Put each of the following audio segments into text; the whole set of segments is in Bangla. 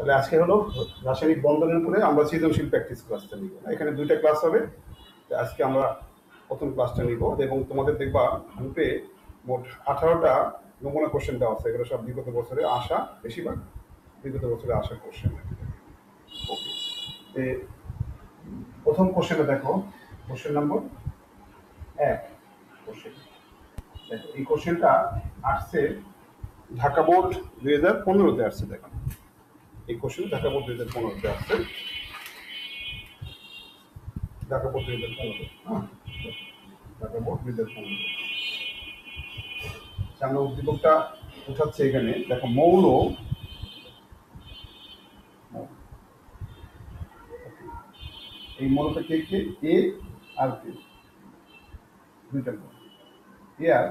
তাহলে আজকে হলো রাসায়নিক বন্ধনের উপরে আমরা সৃজনশীল প্র্যাকটিস ক্লাসটা নিব। এখানে দুইটা ক্লাস হবে। আজকে আমরা প্রথম ক্লাসটা নিব এবং তোমাদের দেখবা গ্রুপে মোট 18টা নমুনা কোশ্চেন দেওয়া আছে। এগুলো সব বিগত বছরে আসা, বেশিরভাগ বিগত বছরে আসা কোশ্চেন। ওকে, প্রথম কোশ্চেনটা দেখো, কোশ্চেন নম্বর 1। কোশ্চেন দেখো, এই কোশ্চেনটা আসছে ঢাকা বোর্ড 2015-তে আসছে। দেখো এই কোশ্চেন ঢাকা বোর্ড 2015-তে আসছে। ঢাকা বোর্ড 2015, হ্যাঁ, ঢাকা বোর্ড 2015। আমরা উদ্দীপকটা উঠাচ্ছে এখানে। দেখো মৌল, এই মৌলটা কে কে? এ আর কে, দুইটা মৌল, এ আর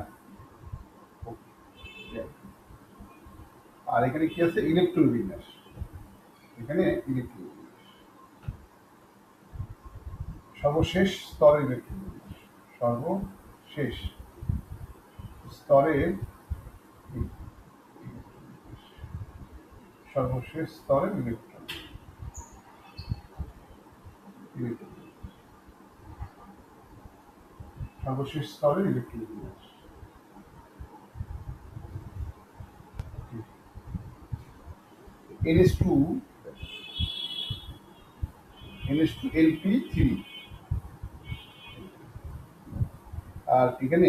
আর এখানে কি আছে? ইলেকট্রন বিন্যাস। এখানে ইলেকট্রন বিন্যাস, সর্বশেষ স্তরের ইলেকট্রন বিন্যাস, সর্বশেষ স্তরের সর্বশেষ স্তরের ইলেকট্রন, সর্বশেষ স্তরের ইলেকট্রন বিন্যাস। NH2 NH2Lp3 আর এখানে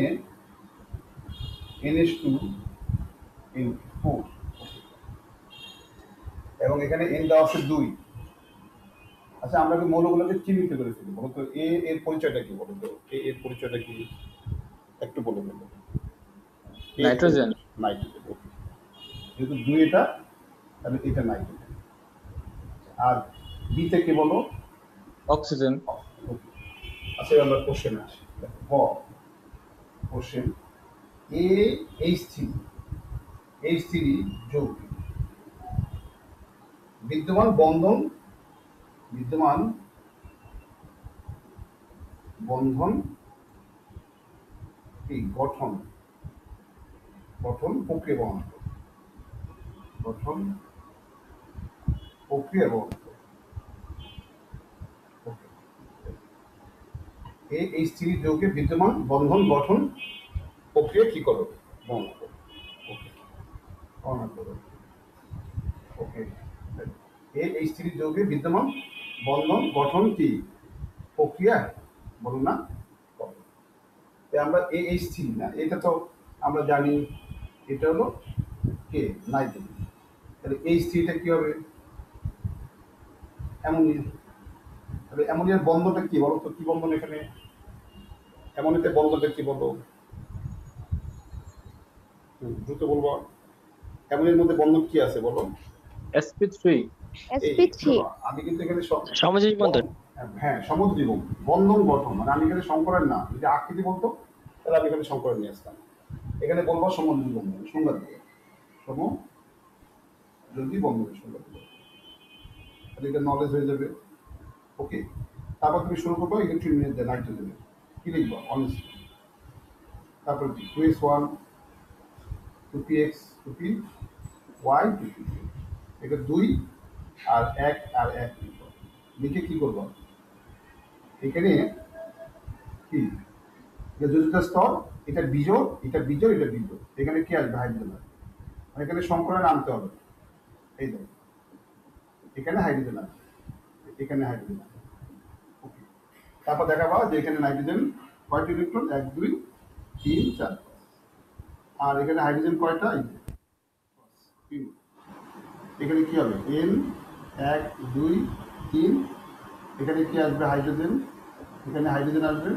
NH2N4 এবং এখানে N দেওয়া আছে 2। আচ্ছা, আমরা কি মৌলগুলোকে চিহ্নিত করে ফেলি? বলো তো এ এর পরিচয়টা কি? বলো তো এ এর পরিচয়টা কি একটু বলে দেবো। নাইট্রোজেন। নাইট্রোজেন, ওকে। যেহেতু 2 এটা, তাহলে এটা নাইট্রোজেন। আর বি থেকে বলো অক্সিজেন। আচ্ছা, আমরা কোশ্চেন আসি। ক কোশ্চেন, H3 যৌগ বিদ্যমান বন্ধন কি গঠন প্রক্রিয়া বহন করে। H3 যৌগে বিদ্যমান বন্ধন গঠন প্রক্রিয়া কি করো? বর্ণনা করো। ওকে, H3 যৌগে বিদ্যমান বন্ধন গঠন কি প্রক্রিয়া বর্ণনা করো। আমরা H3 না, এটা তো আমরা জানি, এটা হলো কে? নাইট্রোজেন। তাহলে H3টা কি হবে? অ্যামোনিয়া। তাহলে অ্যামোনিয়ার বন্ধনটা কি বলো তো? কি বন্ধন এখানে? অ্যামোনিয়াতে বন্ধনটা কি বলো? দ্রুত বলবো। অ্যামোনিয়ার মধ্যে বন্ধন কি আছে বলো? sp3। আমি কিন্তু এখানে সমযোজী বন্ধন। হ্যাঁ, সমুদ্রী বন্ধন গঠন, মানে আমি এখানে সংকরের না, যদি আকৃতি বলতো তাহলে আমি এখানে সংকরের নিয়ে আসতাম। এখানে বলবো সমুদ্রী বন্ধন, সংজ্ঞা দেবো সমযোজী বন্ধনের সংজ্ঞা দেবো, তাহলে এটা নলেজ হয়ে যাবে। ওকে, তারপর তুমি শুরু করবো ইলেকট্রন বিন্যাস দিয়ে নাইট্রোজেনের। কি লিখবো? অনেস্ট। তারপর কি? 2s1 2px 2p y 2p, এটা 2 আর 1 আর 1 লিখে কি করবো? এখানে কি যোজিত স্তর, এটা বিজোড়, এটা বিজোড়, এটা বিজোড়। এখানে কি আসবে? হাইড্রোজেন আসবে। এখানে সংকরণ আনতে হবে। এই দেখো, এখানে হাইড্রোজেন আসবে, এখানে হাইড্রোজেন আসবে। ওকে, তারপর দেখাবো যে এখানে নাইট্রোজেন কয়টি ইলেকট্রন? 1 2 3 4। আর এখানে হাইড্রোজেন কয়টা? এখানে কি হবে? N 1 2 3। এখানে কি আসবে? হাইড্রোজেন। এখানে হাইড্রোজেন আসবে,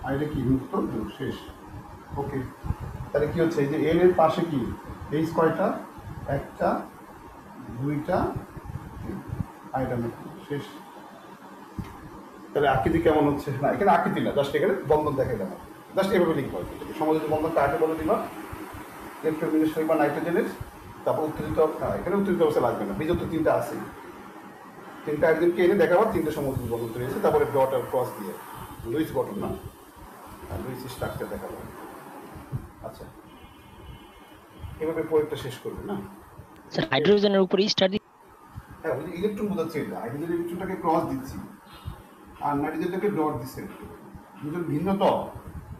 আর এটা কি? মুক্ত যোগ, শেষ। ওকে, তাহলে কি হচ্ছে? এই যে এন এর পাশে কি এইচ কয়টা? একটা, দুইটা, আর এটা মুক্ত, শেষ। তাহলে আকৃতি কেমন হচ্ছে? না, এখানে আকৃতি না, জাস্ট এখানে বন্ধন দেখে গেল। জাস্ট এভাবে লিখতে হবে। সমযোজী বন্ধনটা আগে বলে দিবা, ইলেকট্রন বিন্যাস বা নাইট্রোজেনের। তারপর উত্তেজিত, এখানে উত্তেজিত অবস্থা লাগবে না, বিজোড় তো 3টা আছে। 3টা একদিনকে এনে দেখাবো 3টে সমযোজী বন্ধন তৈরি হয়েছে। তারপরে ডট আর ক্রস দিয়ে লুইস গঠন, না লুইস স্ট্রাকচার দেখাবো। আচ্ছা, এভাবে পরীক্ষা শেষ করবে না? স্যার হাইড্রোজেনের উপরে স্টার হ্যাঁ, ওই যে ইলেকট্রন বোঝাচ্ছে, এটা হাইড্রোজেন ইলেকট্রনটাকে ক্রস দিচ্ছি আর নাইট্রোজেনটাকে ডট দিচ্ছে। দুজন ভিন্ন তো,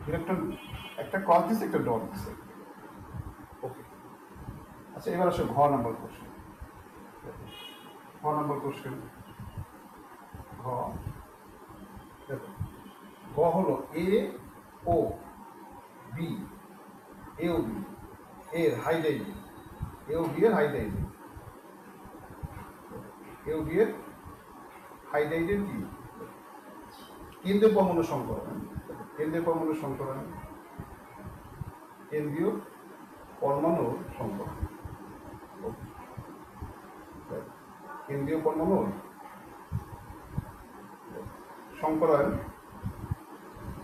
ইলেকট্রন একটা ক্রস দিচ্ছে, একটা ডট দিচ্ছে। ওকে, আচ্ছা এবার আসো ঘ নাম্বার কোশ্চেন। ঘ নাম্বার কোশ্চেন, ঘ দেখো, ঘ হলো এ ও বি, এ ও বি এর হাইড্রাইজেন, এ ও বি এর হাইড্রাইজেন, এ ও বি এর হাইড্রাইজেন কি? কেন্দ্রীয় পরমাণু সংকরণ, কেন্দ্রীয় পরমাণু সংকরণ, কেন্দ্রীয় পরমাণু সংকরণ, কেন্দ্রীয় পরমাণু সংকরণ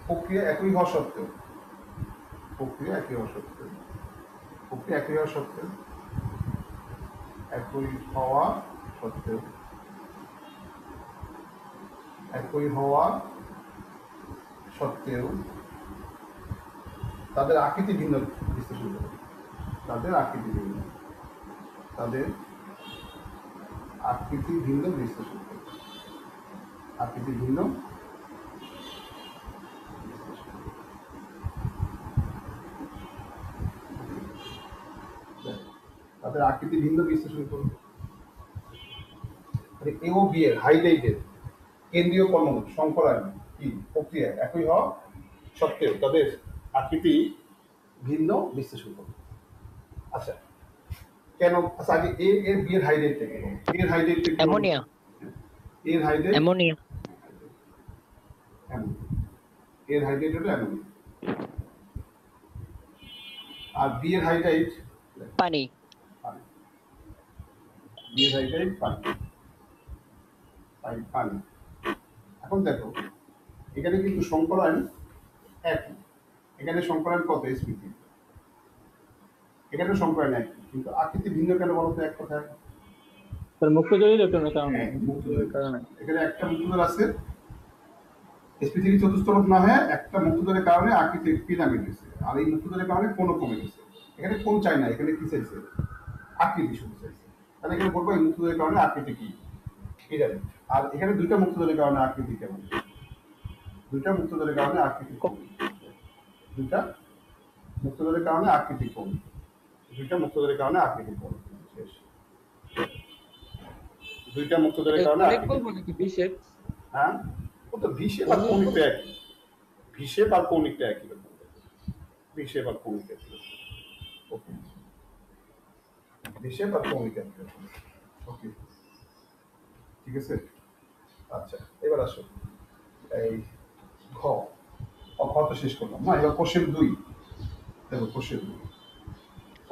প্রক্রিয়া একই হওয়া সত্ত্বেও, প্রক্রিয়া একই হওয়া সত্ত্বেও, প্রক্রিয়া একই হওয়া সত্ত্বেও, একই হওয়া সত্ত্বেও, একই হওয়া সত্ত্বেও তাদের আকৃতি ভিন্ন বিশ্লেষণ করে, তাদের আকৃতি ভিন্ন, তাদের আকৃতি ভিন্ন বিশ্লেষণ করে, আকৃতি ভিন্ন তাদের আকৃতি ভিন্ন বিশ্লেষণ করবে। এ ও বি এর হাইড্রাইডের কেন্দ্রীয় পরমাণু সংকরায়ন কি প্রক্রিয়া একই হওয়া সত্ত্বেও তাদের আকৃতি ভিন্ন বিশ্লেষণ করবে। আচ্ছা কেন? আচ্ছা আগে এ এর বি এর হাইড্রাইড থেকে, এর হাইড্রাইড থেকে অ্যামোনিয়া, এর হাইড্রাইড অ্যামোনিয়া, এর হাইড্রাইড হলো অ্যামোনিয়া, আর বি এর হাইড্রাইড পানি। পানি, বি এর হাইড্রাইড পানি, পানি। এখন দেখো এখানে কিন্তু সংকরায়ন একই, এখানে সংকরায়ন কত এসপি3, এখানে সংকরায়ন একই, কিন্তু আকৃতি ভিন্ন কেন বলতো এক কথায়? স্যার মুক্তজোড়ী ইলেকট্রনের কারণে, হ্যাঁ, মুক্তজোড়ীর কারণে। এখানে একটা মুক্তদর আছে, sp3 চতুস্তরক না হয়ে একটা মুক্তদরের কারণে আকৃতি পিরামিড হয়েছে, আর এই মুক্তদরের কারণে কোন কমে গেছে। এখানে কোন চাই না, এখানে কি চাইছে? আকৃতি শুধু চাইছে। তাহলে এখানে বলবো এই মুক্তদরের কারণে আকৃতি কি পিরামিড। আর এখানে দুইটা মুক্তদরের কারণে আকৃতি কেমন? দুইটা মুক্তদরের কারণে আকৃতি কম, দুইটা মুক্তদরের কারণে আকৃতি কম, দুইটা মুক্তদরের কারণে আকৃতি কম। শেষ। দুইটা মুক্তদরের কারণে হ্যাঁ, ও তো ভিশেপ আর কৌণিকটা একই, ভিশেপ আর কৌণিকটা একই রকম, ভিশেপ আর কৌণিক একই রকম। ওকে, ভিশেপ আর কৌণিক একই রকম। ওকে, ঠিক আছে। আচ্ছা এবার আসো এই ঘ, ঘ তো শেষ করলাম না, এবার কোশ্চেন 2। দেখো কোশ্চেন 2,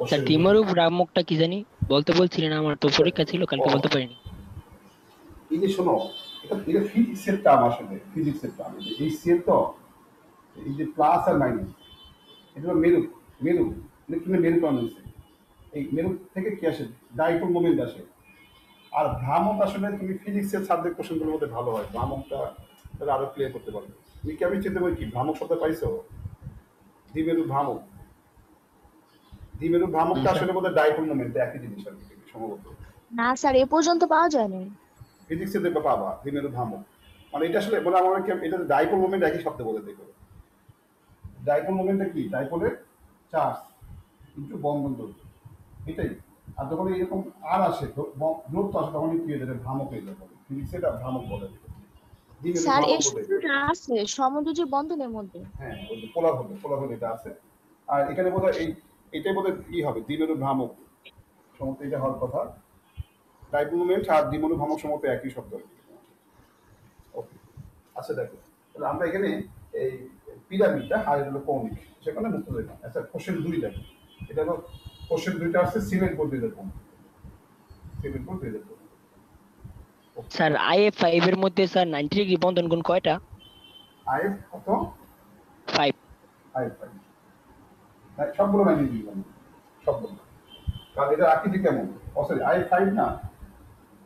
স্যার দ্বিমেরু ভ্রামকটা কি জানি বলতে বলছিলেন, আমার তো পরীক্ষা ছিল কালকে, বলতে পারিনি। এই যে শোনো, এটা ফিজিক্সের টার্ম, আসলে ফিজিক্সের টার্ম। এই সেট তো, এই যে প্লাস আর মাইনাস, এটা হলো মেরু, মেরু ইলেকট্রনের মেরুকরণ হয়েছে। এই মেরু থেকে কি আসে? ডাইপোল মোমেন্ট আসে। আর ভ্রামক আসলে তুমি ফিজিক্সের সাবজেক্ট কোশ্চেনগুলোর মধ্যে ভালো হয়, ভ্রামকটা তাহলে আরো ক্লিয়ার করতে পারবে। তুমি কেমিস্ট্রিতে বই কি ভ্রামক শব্দ পাইছো? দ্বিমেরু ভ্রামক, দ্বিমেরু ভ্রামকটা আসলে বোধহয় ডাইপোল মোমেন্ট, একই জিনিস আর কি সম্ভবত। না স্যার, এ পর্যন্ত পাওয়া যায়নি। ফিজিক্সে দেখবে পাবা দ্বিমেরু ভ্রামক, মানে এটা আসলে বলে আমার এটা ডাইপোল মোমেন্ট একই শব্দ বলে দেখো। ডাইপোল মোমেন্টটা কি? ডাইপোলের চার্জ কিন্তু বন্ধন দূরত্ব, এটাই। আর যখন এরকম আর আসে দূরত্ব আসে, তখন কি হয়ে যাবে? ভ্রামক হয়ে যাবে। ফিজিক্সে এটা ভ্রামক বলে। স্যার এই সূত্রটা আছে সমযোজী বন্ধনের মধ্যে। হ্যাঁ, ওই যে পোলার হলে, পোলার হলে এটা আছে। আর এখানে বোধহয় এটাই বোধহয় কি হবে? দ্বিমেরু ভ্রামক সমস্ত এটা হওয়ার কথা। ডাইপোল মোমেন্ট আর দ্বিমেরু ভ্রামক সমস্ত একই শব্দ। ওকে, আচ্ছা দেখো তাহলে আমরা এখানে এই পিরামিডটা আর হলো কৌণিক, সেখানে মুক্ত দেখলাম। আচ্ছা কোশ্চেন 2 দেখো, এটা হলো কোশ্চেন 2টা আছে cement board 2015, cement board 2015। Sir IF5 এর মধ্যে স্যার 90 ডিগ্রি বন্ধন কোণ কয়টা? আইএফ কত? 5। আইএফ 5, সবগুলো 90 ডিগ্রি বন্ধ, সবগুলো। কারণ এটা আকৃতি কেমন? ও সরি, আইএফ 5 না,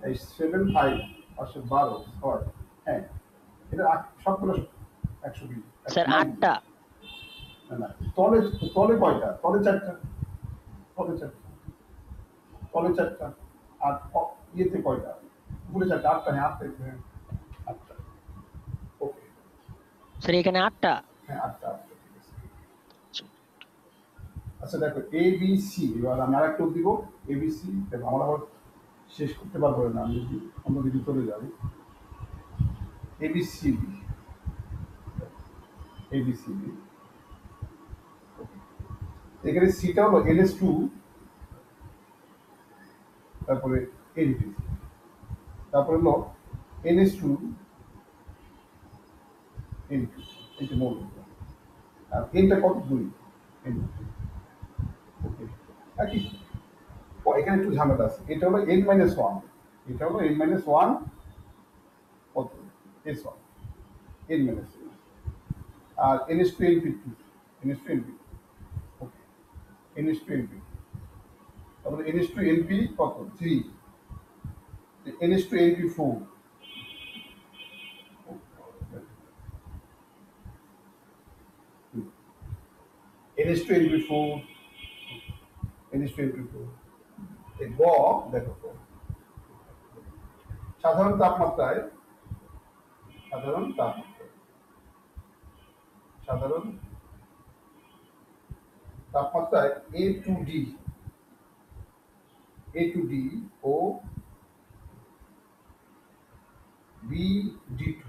এই 7 5 আসলে 12 6, হ্যাঁ এটা সবগুলো 120। স্যার 8টা। না তলে, তলে কয়টা? তলে 4টা, তলে 4টা, তলে 4টা, আর ইয়েতে কয়টা, উপরে 4টা, 8টা, হ্যাঁ 8টা, হ্যাঁ 8টা। ওকে, স্যার এখানে 8টা। হ্যাঁ 8টা, ঠিক আছে। আচ্ছা দেখো এ বি সি, এবার আমি আরেকটা দিব এ বি সি। দেখো আমার আবার শেষ করতে পারবো না, আমি যদি অন্যদিকে চলে যাই। A B C D, A B C D. এখানে সিটা হলো NH2, তারপরে NP, তারপরে হলো NH2 NP, এটা মৌল। আর এনটা কত, 2, ওকে একই। এখানে একটু ঝামেলা আছে, এটা হলো N-1, এটা হলো N-1 কত, S1, N-1, আর NH2NP2, NH2NP, ওকে NH2NP, তারপরে NH2NP কত, 3, NH2NP4, NH2NP4, NH2NP4। এই গ দেখো তো, সাধারণ তাপমাত্রায়, সাধারণ তাপমাত্রায়, সাধারণ তাপমাত্রায় A2D ও BD2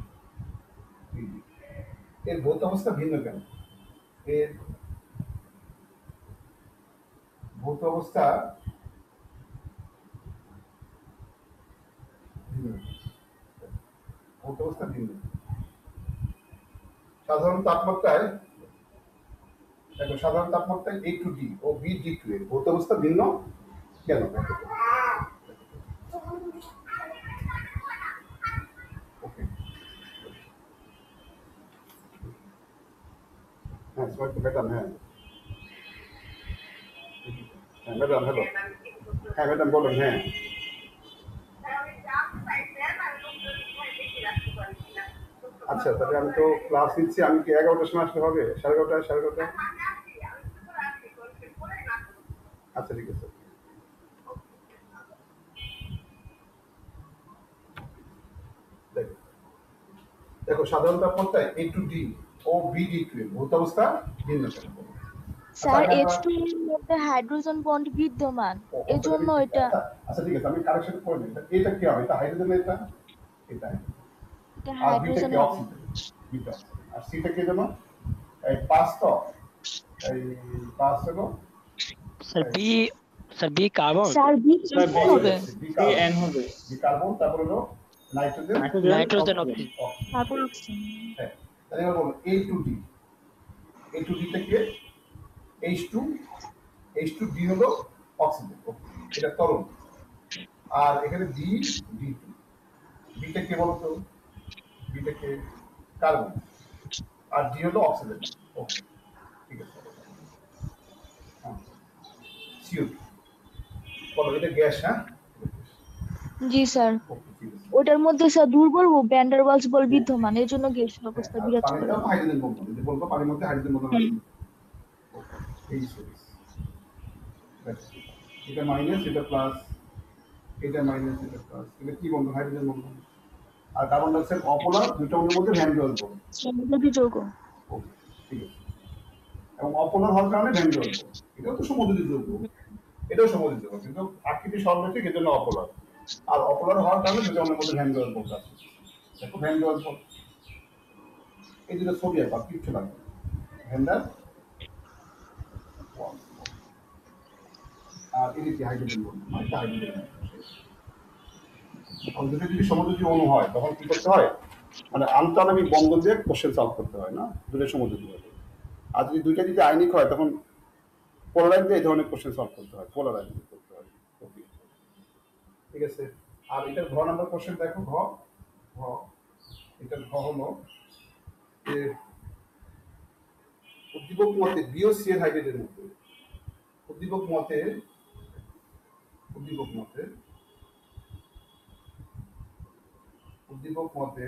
এর ভৌত অবস্থা ভিন্ন কেন? এর ভৌত অবস্থা ভিন্ন, ভৌত অবস্থা ভিন্ন। সাধারণ তাপমাত্রায় দেখো, সাধারণ তাপমাত্রায় A2D ও BD2 এর ভৌত অবস্থা ভিন্ন কেন? ওকে, হ্যাঁ ম্যাডাম, হ্যাঁ হ্যাঁ ম্যাডাম, হ্যালো, হ্যাঁ ম্যাডাম বলুন, হ্যাঁ আচ্ছা তাহলে আমি তো ক্লাস নিচ্ছি, আমি কি 11টার সময় আসলে হবে? 11:30, 11:30? আচ্ছা ঠিক আছে। দেখো দেখো সাধারণ তাপমাত্রায় A2D ও BD2 এর ভৌত অবস্থা ভিন্ন কেন? স্যার H2 এর মধ্যে হাইড্রোজেন বন্ড বিদ্যমান, এজন্য এটা। আচ্ছা ঠিক আছে, আমি কারেকশন করে নিই। এটা কি হবে? এটা হাইড্রোজেন, এটা এটা এটা আর বিটা হাইড্রোজেন কি, হবে। Oxygen, beta. আর সিটা কি জানো? এই 5 তো, এই 5 হলো sir B, sir B carbon, sir B sir কি হবে? এন হবে, বিকার্বন, তারপর হলো নাইট্রোজেন, নাইট্রোজেন, অক্সিজেন। অক্সিজেন। তারপর অক্সিজেন। হ্যাঁ, তাহলে এবার বলুন A2D, A2D থেকে H2, H2D হলো অক্সিজেন, এটা তরল। আর এখানে BD2, বিটা কে বলতো, বিটা কে কার্বন, আর ডি হলো অক্সিজেন। ওকে ঠিক আছে, হ্যাঁ CO2 বলো, এটা গ্যাস, হ্যাঁ জি স্যার, ওকে ঠিক আছে। ওটার মধ্যে স্যার দুর্বল ভ্যান ডার ওয়ালস বল বিদ্যমান, এর জন্য গ্যাসীয় হ্যাঁ, অবস্থা আর বিরাজ করে। পানিটাও হাইড্রোজেন বন্ধন, যদি বলবো পানির মধ্যে হাইড্রোজেন বন্ধন আছে। এই সিরিজ, এটা মাইনাস, এটা প্লাস, এটা মাইনাস, এটা প্লাস, এটা কি বন্ধন? হাইড্রোজেন বন্ধন। আর কার্বন ডাইঅক্সাইড অপোলার, দুটো অণুর মধ্যে ভ্যান ডুয়াল বন্ধন। সমুদ্রী যৌগ। ওকে ঠিক আছে। এবং অপোলার হওয়ার কারণে ভ্যান ডুয়াল বন্ধন। এটাও তো সমুদ্রী যৌগ, এটাও সমুদ্রী যৌগ, কিন্তু আকৃতি সরলরেখা, এর জন্য অপোলার। আর অপোলার হওয়ার কারণে দুটো অণুর মধ্যে ভ্যান ডুয়াল বন্ধন আছে। দেখো ভ্যান ডুয়াল বন্ধন, এই দুটো ছবি আঁকা, কিচ্ছু লাগবে না। ভ্যান ডার ওয়ালস, আর এদিকে হাইড্রোজেন বন্ধন, এটা হাইড্রোজেন বন্ধন। দুটো যদি সমুদ্রী অণু হয় তখন কি করতে হয়, মানে আন্তঃআণবিক বন্ধন দিয়ে কোশ্চেন সলভ করতে হয় না, দুটো সমুদ্রী অণু। আর যদি দুইটা যদি আয়নিক হয় তখন পোলারাইজ দিয়ে এই ধরনের কোশ্চেন সলভ করতে হয়, পোলারাইজ দিয়ে করতে হয়। ওকে ঠিক আছে। আর এটার ঘ নাম্বার কোশ্চেন দেখো, ঘ ঘ এটার ঘ হলো যে উদ্দীপক মতে BO-C এর হাইড্রোজেন মধ্যে, উদ্দীপক মতে, উদ্দীপক মতে, উদ্দীপক মতে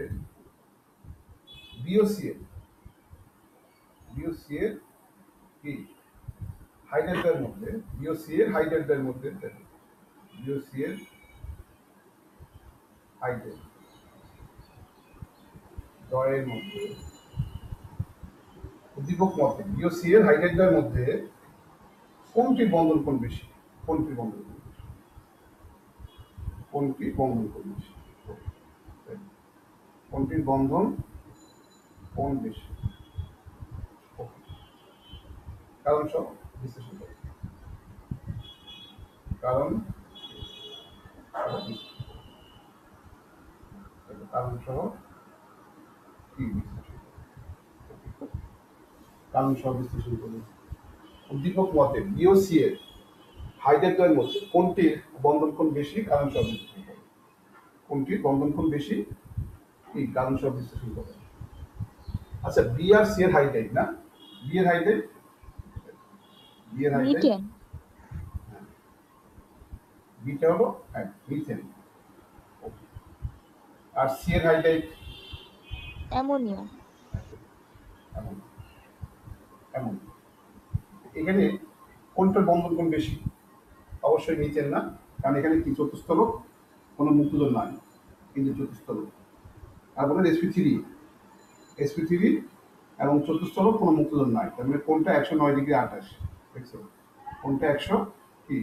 BO-C এর, BO-C এর কি হাইড্রোজেনের মধ্যে, BO-C এর হাইড্রোজেনের মধ্যে বিওসি এর হাইড্রেট দ্বয়ের মধ্যে উদ্দীপক মতে বিওসি এর হাইড্রেট দ্বয়ের মধ্যে কোনটির বন্ধন কোণ বেশি? কোনটির বন্ধন কোণ বেশি? কোনটির বন্ধন কোণ বেশি? কোনটির বন্ধন কোণ বেশি? কারণ সহ বিশ্লেষণ করো। কারণ কারণ সহ কি বিশ্লেষণ করো? কারণ সহ বিশ্লেষণ করো। উদ্দীপক মতে বিওসি এর হাইড্রেট দ্বয়ের মধ্যে কোনটির বন্ধন কোণ বেশি? কারণ সহ বিশ্লেষণ করো। কোনটির বন্ধন কোণ বেশি? কি কারণ সহ বিশ্লেষণ করো। আচ্ছা, বি আর সি এর হাইড্রেট না, বি এর হাইড্রেট, বি এর হাইড্রেট মিথেন। বিটা হলো মিথেন, আর সি এর হাইড্রেট অ্যামোনিয়া। এমন এমন এখানে কোনটার বন্ধন কোণ বেশি? অবশ্যই মিথেন না, কারণ এখানে কি চতুস্থলক, কোনো মুক্তদল নাই, কিন্তু চতুস্থলক। আর বলেন sp3 এবং চতুস্থলক কোনো মুক্তদল নাই, তার মানে কোনটা 109°28 দেখছো, কোনটা 100 কি,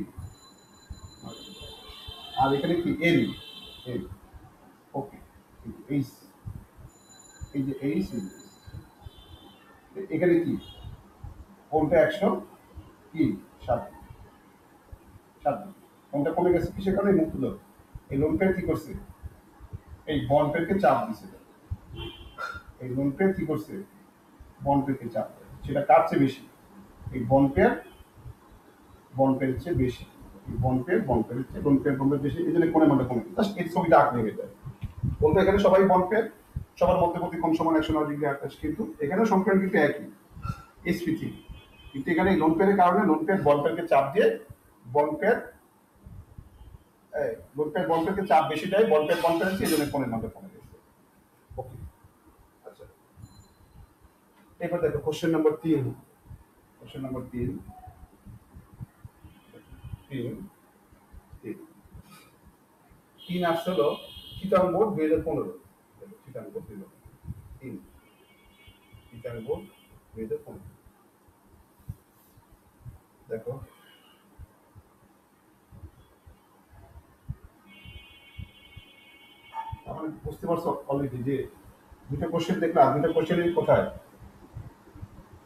আর এখানে কি এল এল ওকে, এইচ, এই যে এইচ, এখানে কি কোনটা 100 কি 7 কোনটা কমে গেছে কিসের কারণে? মুক্তদল। এই লোন পেয়ার কি করছে? এই বন্ড পেয়ারকে চাপ দিছে, এই লোন পেয়ার কি করছে? বন্ড পেয়ারকে চাপ দেয়, সেটা কার চেয়ে বেশি? এই বন্ড পেয়ার চেয়ে বেশি, এই বন্ড পেয়ার চেয়ে লোন পেয়ার বেশি, এই জন্য কোণের মানটা কমে গেছে। এই ছবিটা আঁকলে হয়ে যায়, বলতে এখানে সবাই বন্ড পেয়ার, সবার মধ্যবর্তী কোণ সমান 109°28, কিন্তু এখানেও সমীকরণ কিন্তু একই, sp3, কিন্তু এখানে লোন পেয়ারের কারণে লোন পেয়ার বন্ড পেয়ারকে চাপ দিয়ে বন্ড পেয়ার বন্ড পেয়ারকে চাপ বেশি দেয়, বন্ড পেয়ার এই জন্য কোণের মানটা কমে গেছে। ওকে, আচ্ছা, এবার দেখো কোশ্চেন নাম্বার 3, কোশ্চেন নাম্বার 3 আসছে হলো চিটাং বোর্ড 2015, চিটাং বোর্ড 2015, দেখো তাহলে বুঝতে পারছো অলরেডি যে দুটো কোশ্চেন দেখলাম, দুটো কোশ্চেনের কোথায়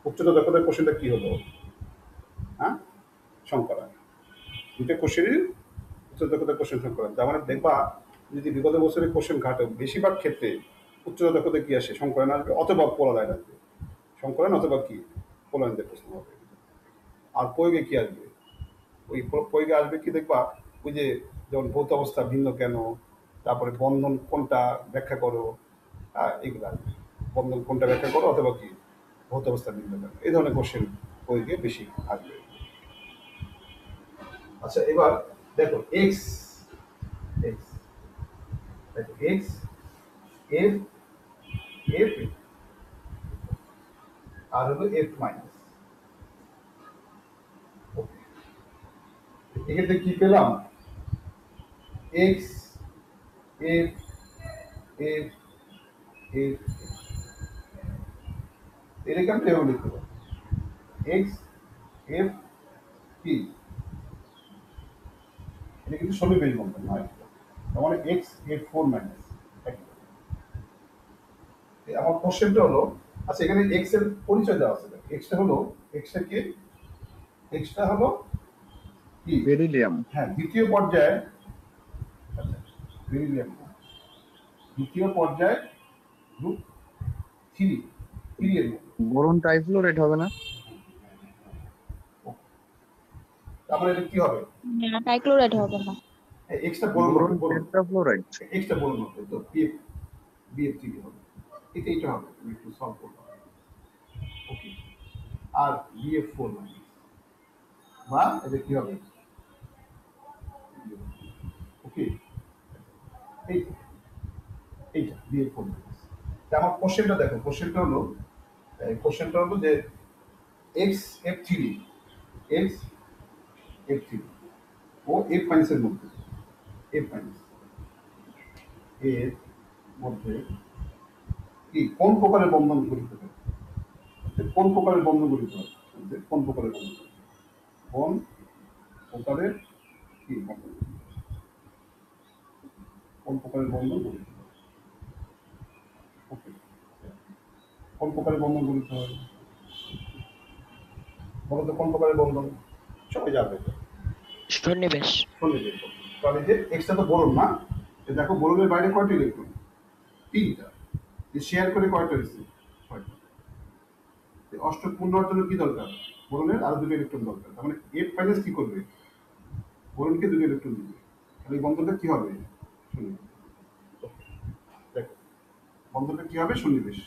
উচ্চতা দক্ষতার কোশ্চেনটা কি হলো? হ্যাঁ, সংকলন। দুটো কোশ্চেনের উচ্চতা দক্ষতার কোশ্চেন সংকলন, তার মানে দেখবা যদি বিগত বছরের কোশ্চেন ঘাটে বেশিরভাগ ক্ষেত্রে উচ্চতা দক্ষতা কি আসে? সংকলন আসবে অথবা পোলালাইন আসবে, সংকলন অথবা কি পোলালাইনের প্রশ্ন হবে। আর প্রয়োগে কি আসবে? ওই প্রয়োগে আসবে কি দেখবা, ওই যে যেমন ভৌত অবস্থা ভিন্ন কেন, তারপরে বন্ধন কোনটা ব্যাখ্যা করো, এগুলো আসবে, বন্ধন কোনটা ব্যাখ্যা করো অথবা কি ভৌত অবস্থা ভিন্ন কেন, এই ধরনের কোশ্চেন প্রয়োগে বেশি আসবে। আচ্ছা, এবার দেখো এক্স এক্স দেখো এক্স এফ এফ আর হলো এফ মাইনাস, এক্ষেত্রে কি পেলাম? এক্স এফ এফ এফ, এটাকে আমি এভাবে লিখতে পারি, এক্স এফ কি, এটা কিন্তু সমীকরণ বন্ধন হয়, তার মানে এক্স এফ 4 মাইনাস। আমার কোশ্চেনটা হলো, আচ্ছা এখানে এক্স এর পরিচয় দেওয়া আছে, এক্সটা হলো এক্সটা হলো কি বেরিলিয়াম। হ্যাঁ, দ্বিতীয় পর্যায়ে, আচ্ছা বেরিলিয়াম দ্বিতীয় পর্যায়ে গ্রুপ 3 এর মধ্যে, বোরন ট্রাইফ্লোরাইড হবে না? তারপরে এটা কি হবে? না, ট্রাইক্লোরাইড হবে না। এক্সটা বলুন, বোরন টেট্রাফ্লোরাইড। এক্সটা বলুন তো বিএফ 3 হবে, এটা হবে, তুমি একটু সলভ করবে। ওকে, আর বিএফ 4 মাইনাস, বা এটা কি হবে? ওকে, এইটা বিএফ 4 মাইনাস। আমার কোশ্চেনটা দেখো, কোশ্চেনটা হলো যে এক্স এফ 3 ও এফ মাইনাসের মধ্যে এফ মাইনাস এর মধ্যে কি কোন প্রকারের বন্ধন গঠিত হয়? কোন প্রকারের বন্ধন গঠিত হয়? কোন প্রকারের বন্ধন? কোন প্রকারের কি বন্ধন? কোন প্রকারের বন্ধন গঠিত হয়? ওকে, কোন প্রকারের বন্ধন গঠিত হয়? বলো তো কোন প্রকারের বন্ধন? সবাই যাবে সন্নিবেশ। সন্নিবেশ। তাহলে যে এক্সটা তো বোরন না, দেখো বোরনের বাইরে কয়টা ইলেকট্রন? তিনটা। শেয়ার করে কয়টা হয়েছে? ছয়টা। অষ্টক পূর্ণ হওয়ার জন্য কি দরকার? বোরনের আরো দুটো ইলেকট্রন দরকার। তার মানে এফ মাইনাস কি করবে? বোরনকে দুটো ইলেকট্রন দিবে। তাহলে এই বন্ধনটা কি হবে? সন্নিবেশ। দেখো বন্ধনটা কি হবে? সন্নিবেশ।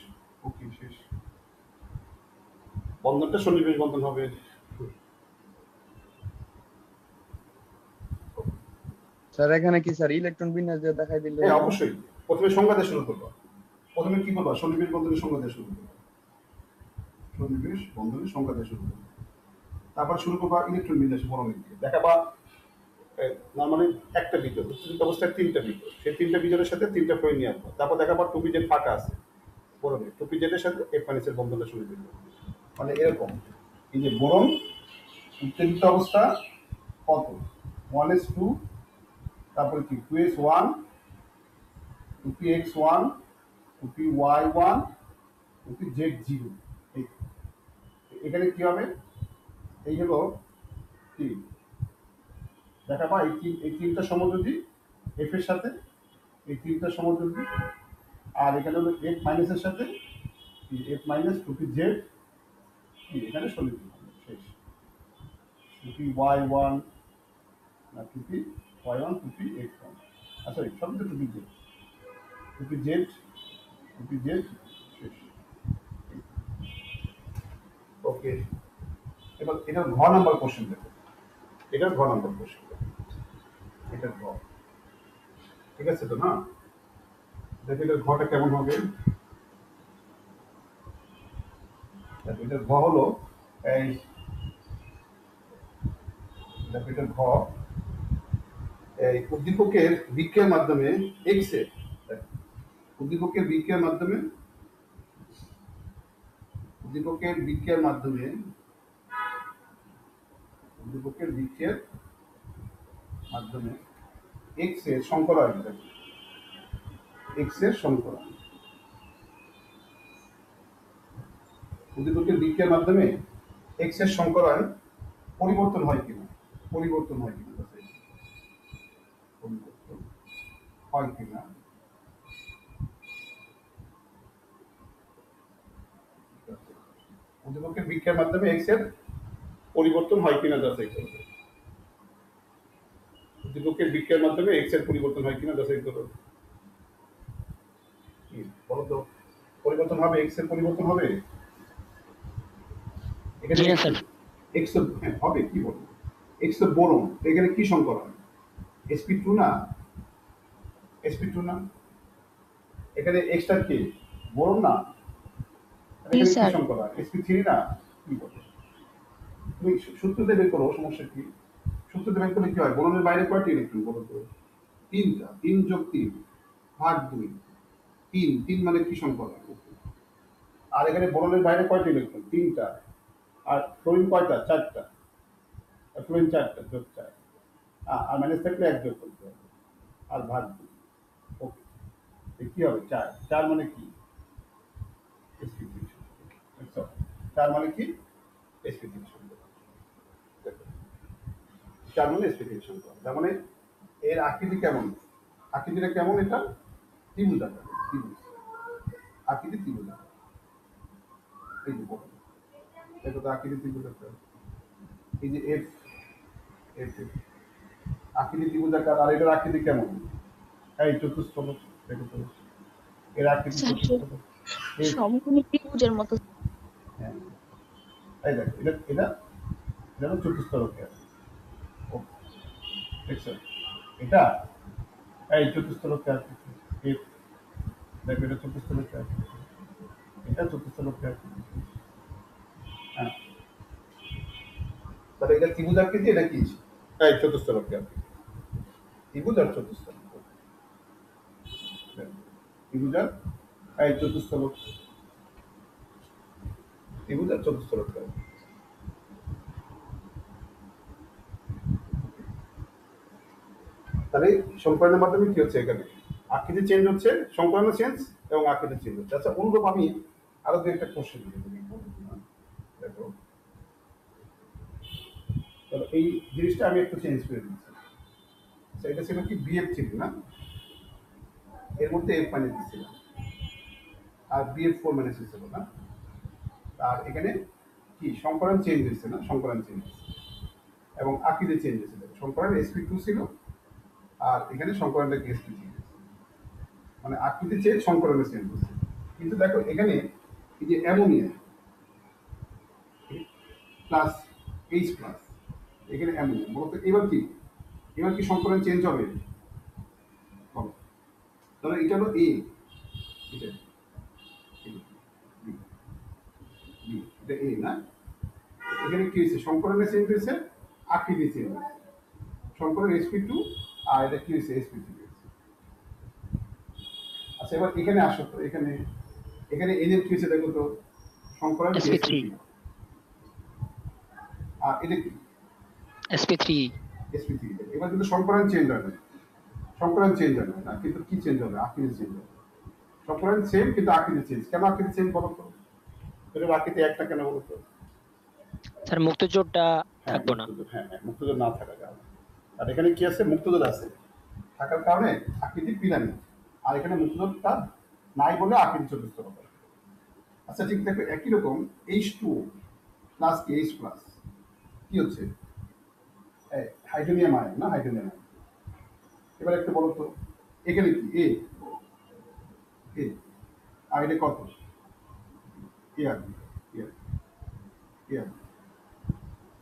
ওকে, শেষ। বন্ধনটা সন্নিবেশ বন্ধন হবে। স্যার এখানে কি স্যার ইলেকট্রন বিন্যাস দিয়ে দেখাই দিলে হ্যাঁ হতো? অবশ্যই। প্রথমে সংজ্ঞা দিয়ে শুরু করবো। প্রথমে কি করবা? সন্নিবেশ বন্ধনের সংজ্ঞা দিয়ে শুরু করবো। সন্নিবেশ বন্ধনের সংজ্ঞা দিয়ে শুরু করবো। তারপর শুরু করবা ইলেকট্রন বিন্যাস বর্ণনা দিয়ে দেখাবা। নর্মালি একটা বিজোড়, উত্তেজিত অবস্থায় তিনটা বিজোড়, সেই তিনটা বিজোড়ের সাথে তিনটা ফ্লোরিন নিয়ে আসবো। তারপর দেখাবা টুপি জেড ফাঁকা আছে বোরনে, টুপি জেডের সাথে এফ মাইনাসের বন্ধনটা শুরু করবো। মানে এরকম, এই যে বোরন উত্তেজিত অবস্থা কত? 1s2, তারপরে কি 2s1, 2px1, 2py1, 2pz0। এখানে কি হবে? এই হলো কি দেখাবা, এই তিনটা সমযোজী এফ এর সাথে, এই তিনটা সমযোজী। আর এখানে হলো এফ মাইনাসের সাথে এফ মাইনাস 2pz কি এখানে সলিউশন শেষ। 2py1 না 2py1, 2px1, সরি সবই তো 2pz, 2pz শেষ। ওকে, এবার এটার ঘ নাম্বার কোশ্চেন দেখো। এটার ঘ নাম্বার কোশ্চেন, এটার ঘ। ঠিক আছে তো না? দেখো এটার ঘটা কেমন হবে। দেখো এটার ঘ হলো এই, দেখো এটার ঘ এই উদ্দীপকের বিক্রিয়ার মাধ্যমে এক্স এর, উদ্দীপকের বিক্রিয়ার মাধ্যমে, উদ্দীপকের বিক্রিয়ার মাধ্যমে, উদ্দীপকের বিক্রিয়ার মাধ্যমে এক্স এর সংকরায়ন, এক্স এর সংকরায়ন, উদ্দীপকের বিক্রিয়ার মাধ্যমে এক্স এর সংকরায়ন পরিবর্তন হয় কিনা, পরিবর্তন হয় কিনা, পরিবর্তন হয় কিনা, উদ্দীপকের বিক্রিয়ার মাধ্যমে এক্স এর পরিবর্তন হয় কিনা যাচাই করবে। উদ্দীপকের বিক্রিয়ার মাধ্যমে এক্স এর পরিবর্তন হয় কিনা যাচাই করবে। বলো তো, পরিবর্তন হবে? এক্স এর পরিবর্তন হবে? এখানে জি না স্যার। এক্স হবে, কি বলবো, এক্স তো বোরন, এখানে কি সংকরণ? sp2 না, sp2 না, এখানে এক্সটা কি বোরন না, এখানে কি স্যার। সংকরণ? sp3 না, কি বলবো? তুমি সূত্রতে বের করো, সমস্যা কি? সূত্রতে বের করলে কি হয়? বোরনের বাইরে কয়টি ইলেকট্রন বলো তো? তিনটা। 3 যোগ 3 ভাগ 2, 3, 3 মানে কি সংকরণ? আর এখানে বোরনের বাইরে কয়টি ইলেকট্রন? তিনটা। আর ফ্লোরিন কয়টা? চারটা। ফ্লোরিন চারটা, যোগ 4। আর মাইনাস থাকলে 1 যোগ করতে হবে, আর ভাগ 2। ওকে, কি হবে? 4। 4 মানে কি? sp3। 4 মানে কি? sp3। 4 মানে sp3 সংখ্যা। তার মানে এর আকৃতি কেমন? আকৃতিটা কেমন? এটা ত্রিভুজাকার, ত্রিভুজ আকৃতি, ত্রিভুজাকার। এই যে বলো, দেখো তো আকৃতি ত্রিভুজাকার, এই যে এফ, এফ আকৃতি ত্রিভুজাকার। আর এটার আকৃতি কেমন? এই চতুষ্ফলক, দেখো তো এর আকৃতি চতুষ্ফলক। সমকোণী ত্রিভুজের মতো। হ্যাঁ, এই দেখো এটা এটা যেন চতুষ্ফলক। দেখছো এটা, এই চতুষ্ফলক আকৃতি। এফ দেখো এটা চতুষ্ফলক আকৃতি, এটা চতুষ্ফলক আকৃতি। হ্যাঁ, তাহলে এটা ত্রিভুজ আকৃতি, এটা কি? এই চতুষ্ফলক আকৃতি। ত্রিভুজ আর চতুস্তলক, ত্রিভুজ আর এই চতুস্তলক, ত্রিভুজ আর চতুস্তলক। তাহলে সংকলনের মাধ্যমে কি হচ্ছে, এখানে আকৃতি চেঞ্জ হচ্ছে, সংকলন চেঞ্জ এবং আকৃতি চেঞ্জ হচ্ছে। আচ্ছা, অনুরূপ আমি আরো দু একটা কোশ্চেন দেখো, এই জিনিসটা আমি একটু চেঞ্জ করে দিচ্ছি। আচ্ছা, এটা ছিল কি বিএফ ছিল না, এর মধ্যে এফ মাইনাস দিচ্ছিল আর বিএফ 4 মাইনাস ছিল না, আর এখানে কি সংকলন চেঞ্জ হয়েছে না, সংকলন চেঞ্জ হয়েছে এবং আকৃতি চেঞ্জ হয়েছে। সংকলন SP2 ছিল আর এখানে সংকলনটা কি SP3, মানে আকৃতি চেঞ্জ, সংকলনের চেঞ্জ হচ্ছে। কিন্তু দেখো এখানে এই যে অ্যামোনিয়া প্লাস H প্লাস, এখানে অ্যামোনিয়া মূলত এবার কি সংকলন চেঞ্জ হবে? তাহলে এটা হলো A, এটা এটা A না, এখানে কি হয়েছে, সংকলনের চেঞ্জ হয়েছে, আকৃতি চেঞ্জ হয়েছে, সংকলন SP2 আর এটা কি হয়েছে, SP3 হয়েছে। আচ্ছা, এবার এখানে আসো তো, এখানে এনের কি হয়েছে দেখো তো, সংকলন SP3 আর এটা কি SP3 SP3। এবার কিন্তু সংকলন চেঞ্জ হবে, সংকলন চেঞ্জ হবে না, কিন্তু কি চেঞ্জ হবে, আকৃতি চেঞ্জ হবে। সংকলন সেম কিন্তু আকৃতি চেঞ্জ। কেন আকৃতি চেঞ্জ বলো তো, এটা আকৃতি একটা কেন বলো তো? স্যার মুক্তজোড়টা থাকবো না। হ্যাঁ, মুক্তজোড় না থাকার কারণে। আর এখানে কি আছে, মুক্তজোড় আছে থাকার কারণে আকৃতি পিরামিড, আর এখানে মুক্তজোড়টা নাই বলে আকৃতি চতুস্তলক। আচ্ছা, ঠিক দেখো একই রকম H2 প্লাস H প্লাস কি হচ্ছে, হাইড্রোনিয়াম আয়ন না, হাইড্রোনিয়াম আয়ন। এবার একটু বলো তো, এখানে কি এ আর এটা কত, এআর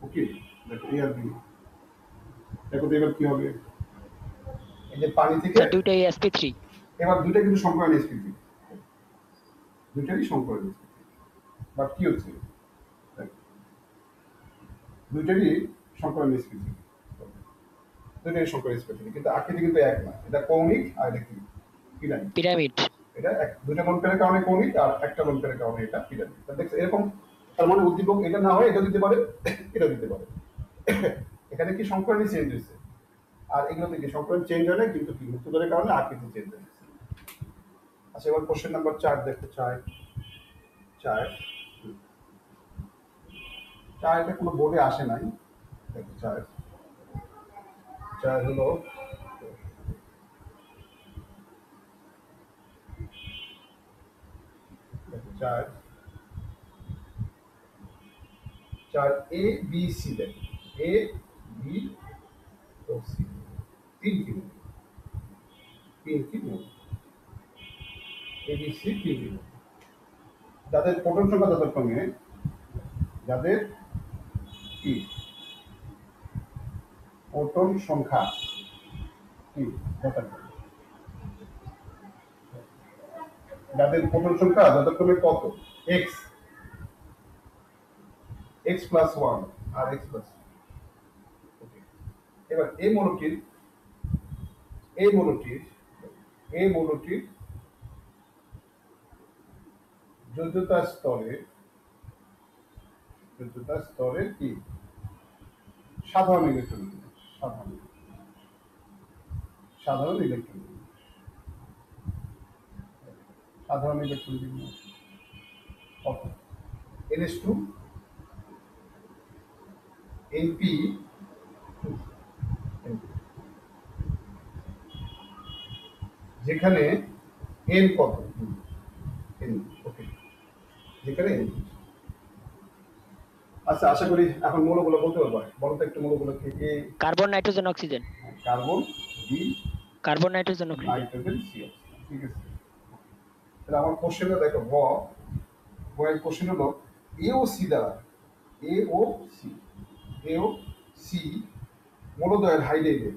ওকে। দেখো এআর বি, দেখো তো এবার কি হবে, এই যে পানি থেকে স্যার দুইটাই SP3। এবার দুইটা কিন্তু সংকলন SP3, দুইটারই সংকলন SP3, বাট কি হচ্ছে, দেখো দুইটারই সংকলন SP3, দুইটারই সংকলন SP3, কিন্তু আকৃতি কিন্তু এক না, এটা কৌণিক আর এটা কি পিরামিড। পিরামিড। এটা দুইটা লোন পেরের কারণে কৌণিক আর একটা লোন পেরের কারণে এটা পিরামিড। দেখছো এরকম, তার মানে উদ্দীপক এটা না হয় এটা দিতে পারে, এটা দিতে পারে। এখানে কি সংকলনই চেঞ্জ হয়েছে, আর এগুলোতে কি সংকলন চেঞ্জ হয় না, কিন্তু কি মুক্তজোড়ের কারণে আকৃতি চেঞ্জ হয়েছে। আচ্ছা, এবার কোশ্চেন নাম্বার 4 দেখো, 4 এটা কোনো বোর্ডে আসে নাই। দেখো 4 হলো চার ABC, দেখো ABC তিনটি ABC তিনটি, যাদের প্রোটন সংখ্যা যথাক্রমে, যাদের কি প্রোটন সংখ্যা কি যথাক্রমে, যাদের প্রোটন সংখ্যা যথাক্রমে কত, x প্লাস 1 আর x প্লাস 2। এবার এই মৌলটির যোজ্যতা স্তরে কি সাধারণ ইলেকট্রন বিন্যাস কত, NH2 NP, যেখানে N কত, ওকে, যেখানে N। আচ্ছা, আশা করি এখন মৌলগুলো বলতে পারবো। বলো তো একটু মৌলগুলো কি? Carbon, nitrogen, oxygen. Carbon, carbon, nitrogen, oxygen. Nitrogen, C, ঠিক আছে। তাহলে আমার কোশ্চেনটা দেখো, বয়ের কোশ্চেন হলো AOC দ্বারা, AOC মৌলদ্বয়ের হাইড্রাইডের,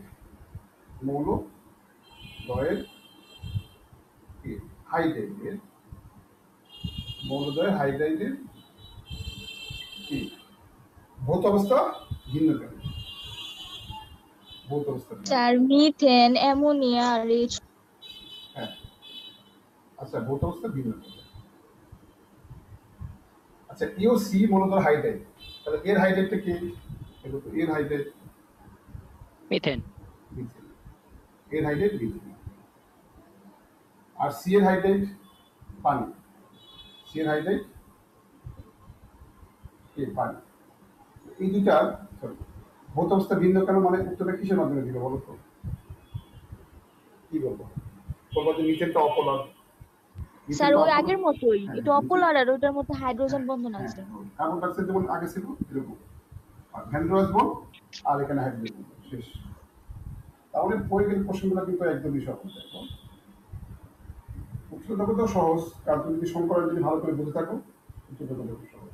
হাইড্রাইডের কি ভৌত অবস্থা ভিন্ন কেন, ভৌত অবস্থা ভিন্ন। স্যার মিথেন অ্যামোনিয়া আর হ্যাঁ, আচ্ছা ভৌত অবস্থা ভিন্ন। আচ্ছা ইও সি মূলত হাইড্রাইড, তাহলে এর হাইড্রাইডটা কি? এগুলো তো এর হাইড্রাইড মিথেন। মিথেন, এর হাইড্রাইড মিথেন। আর সি এর হাইড্রাইড পানি, সি এর হাইড্রাইড কি? পানি। এই দুটা ভৌত অবস্থা ভিন্ন কেন, মানে উত্তরটা কিসের মাধ্যমে দিল বলো তো? কি বলবো? বলবো যে মিথেনটা অপোলার। স্যার ওই আগের মতোই, এটা অপোলার আর ওটার মধ্যে হাইড্রোজেন বন্ধন আছে। কার্বন ডাইঅক্সাইড যেমন আগে ছিল এরকম, আর ভ্যানড্রোয়াস বল আর এখানে হাইড্রোজেন শেষ। তাহলে পরীক্ষার প্রশ্নগুলো কিন্তু একদমই সহজ। দেখো উত্তরটা কত সহজ, কারণ তুমি যদি সংকলন যদি ভালো করে বুঝে থাকো উত্তরটা কত সহজ।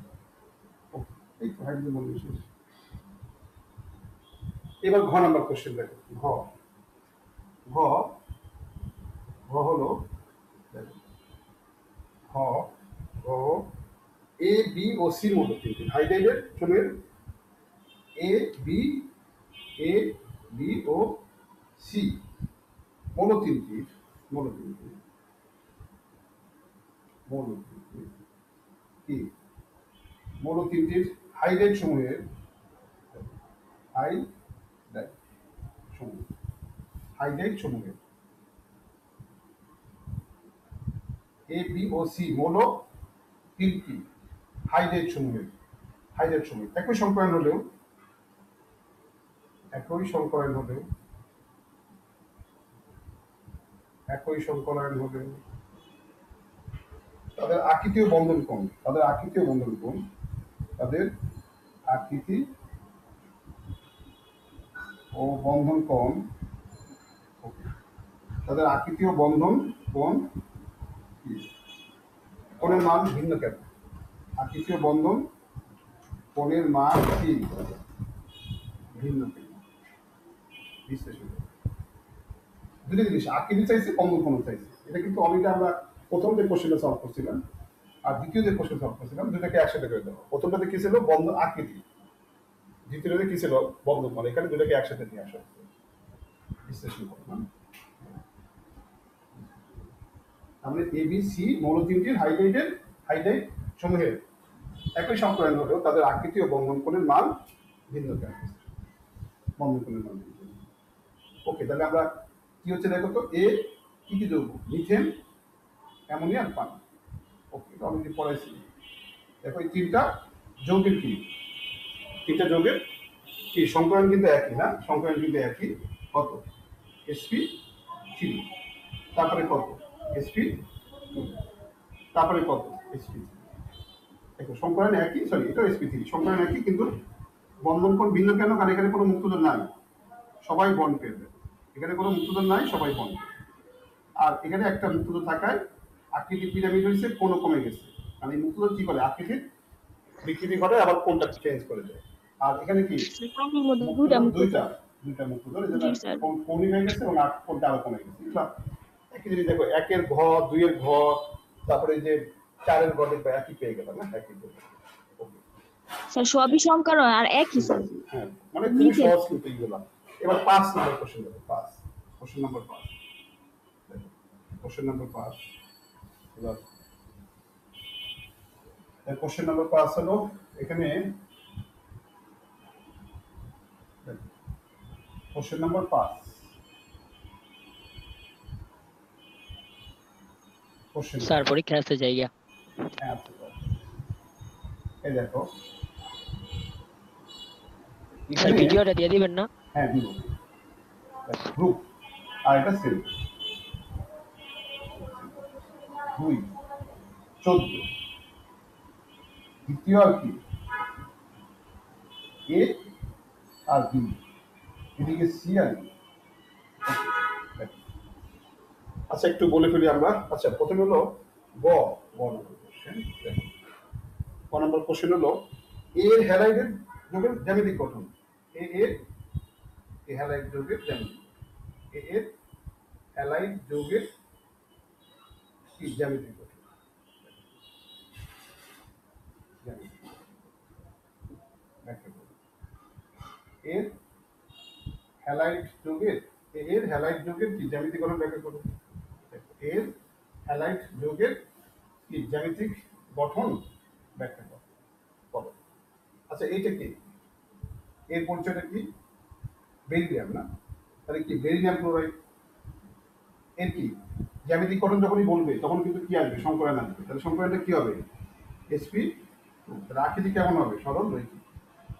এই তো হাইড্রোজেন বন্ধন শেষ। এবার ঘ নাম্বার কোশ্চেন দেখো। ঘ ঘ ঘ হলো দেখো, ঘ ঘ এ বি ও সির মতো কিন্তু হাইড্রাইডের চলের এ বি ও সি মূল তিনটির কি মূল তিনটির হাইড্রাইড সমূহের হাইড্রাইড সমূহের এ বি ও সি মূল তিনটি হাইড্রাইড সমূহ একই সংকলন হলেও তাদের আকৃতি ও বন্ধন কোণ কোণের মান ভিন্ন কেন? আকৃতি ও বন্ধন কোণের মান কি ভিন্ন কেন? বিশ্লেষণ দুটো জিনিস, আকৃতি চাইছে, বন্ধন কোণ চাইছে। এটা কিন্তু অলরেডি আমরা প্রথম যে কোশ্চেনটা সলভ করছিলাম আর দ্বিতীয় যে কোশ্চেন সলভ করছিলাম দুটাকে একসাথে করে দেবো। প্রথমটাতে কি ছিল? বন্ধন আকৃতি, দ্বিতীয়টাতে কি ছিল? বন্ধন কোণ। এখানে দুটাকে একসাথে নিয়ে আসা হচ্ছে বিশ্লেষণ করলাম। আমরা এবিসি মৌল তিনটির হাইড্রাইড সমূহের একই সংকলন হলেও তাদের আকৃতি ও বন্ধন কোণের মান ভিন্ন কেন? বন্ধন কোণের মান ভিন্ন। ওকে, তাহলে আমরা কি হচ্ছে দেখো তো, এ কি কি যৌগ? মিথেন, অ্যামোনিয়া আর পানি। ওকে, তো আমি পড়াইছি। দেখো এই তিনটা যৌগের কি সংকলন কিন্তু একই না? সংকলন কিন্তু একই। কত? sp3, তারপরে কত? sp2, তারপরে কত? sp3। দেখো সংকলন একই, সরি এটা sp3, সংকলন একই কিন্তু বন্ধন কোণ ভিন্ন কেন? কারণ এখানে কোনো মুক্তোদর নাই, সবাই বন্ড পেয়ে। এখানে কোনো মুক্তোদর নাই, সবাই বন্ড। আর এখানে একটা মুক্তোদর থাকায় আকৃতির পিরামিড হয়েছে, কোণও কমে গেছে। মানে এই মুক্তোদর কি করে? আকৃতির বিকৃতি ঘটে, আবার কোণটা চেঞ্জ করে দেয়। আর এখানে কি দুইটা মুক্তোদর, কোণই হয়ে গেছে এবং কোণটা আরো কমে গেছে। একই জিনিস দেখো, একের ঘ, দুইয়ের ঘ, তারপরে যে চারের ঘ দেখবে একই পেয়ে গেলাম না? একই স্যার সবই সংকলন আর একই স্যার। হ্যাঁ, মানে খুবই সহজ কিন্তু এইগুলা। এবার 5 নম্বর কোশ্চেন দেখো। কোশ্চেন নাম্বার 5 এবার কোশ্চেন নাম্বার 5 হলো এখানে কোশ্চেন নাম্বার 5 কোশ্চেন স্যার পরীক্ষা আছে জায়গা। হ্যাঁ, এই দেখো স্যার ভিডিওটা দিয়ে দিবেন না? হ্যাঁ দিব। গ্রুপ আর এটা সেল 2 14 দ্বিতীয় আর কি এ আর বি, এদিকে সি আর বি। আচ্ছা একটু বলে ফেলি আমরা। আচ্ছা প্রথমে হলো গ নম্বর কোশ্চেন হলো এর হ্যালাইডের যৌগের জ্যামিতিক গঠন। এর হ্যালাইড যৌগের জ্যামিতি, এর হ্যালাইড যৌগের কি জ্যামিতিক গঠন। এর হ্যালাইড যৌগের এর হ্যালাইড যৌগের কি জ্যামিতিক গঠন ব্যাখ্যা করো। এর হ্যালাইড যৌগের কি জ্যামিতিক গঠন ব্যাখ্যা করো। আচ্ছা এইটা কি, এর পরিচয়টা কি? বেরিলিয়াম না? তাহলে কি বেরিলিয়াম ক্লোরাইড, এর কি জ্যামিতিক গঠন যখনই বলবে তখন কিন্তু কি আসবে? সংকরায়ন আসবে। তাহলে সংকরায়নটা কি হবে? sp2। তাহলে আকৃতি কেমন হবে? সরল রৈখিক।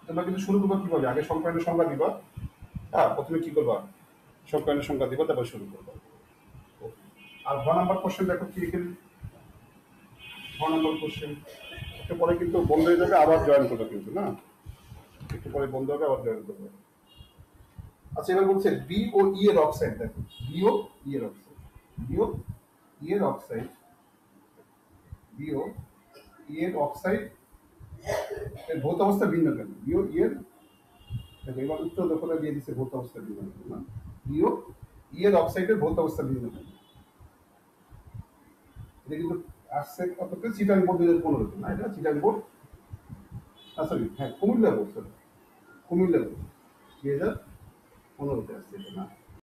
তোমরা কিন্তু শুরু করবো কিভাবে? আগে সংকরায়নের সংজ্ঞা দিবা, হ্যাঁ প্রথমে কি করবা? সংকরায়নের সংজ্ঞা দিবা, তারপর শুরু করবা। আর 1 নাম্বার কোশ্চেন দেখো কি লিখে, 1 নাম্বার কোশ্চেন একটু পরে কিন্তু বন্ধ হয়ে যাবে, আবার জয়েন করবে কিন্তু না, একটু পরে বন্ধ হবে, আবার জয়েন করবে। আচ্ছা এবার বলছে বি ও ই এর অক্সাইড, দেখো বি ও ই এর অক্সাইড, বি ও ই এর অক্সাইড, বি ও ই এর অক্সাইড এর ভৌত অবস্থা ভিন্ন কেন? বি ও ই এর, দেখো এবার উত্তর দখলে দিয়ে দিচ্ছে ভৌত অবস্থা ভিন্ন কেন না, বি ও ই এর অক্সাইডের ভৌত অবস্থা ভিন্ন কেন? এটা কিন্তু আসছে কত চিটাং বোর্ড 2015 না, এটা চিটাং বোর্ড, সরি হ্যাঁ Comilla board, sorry Comilla board 2015 আসছে এটা না।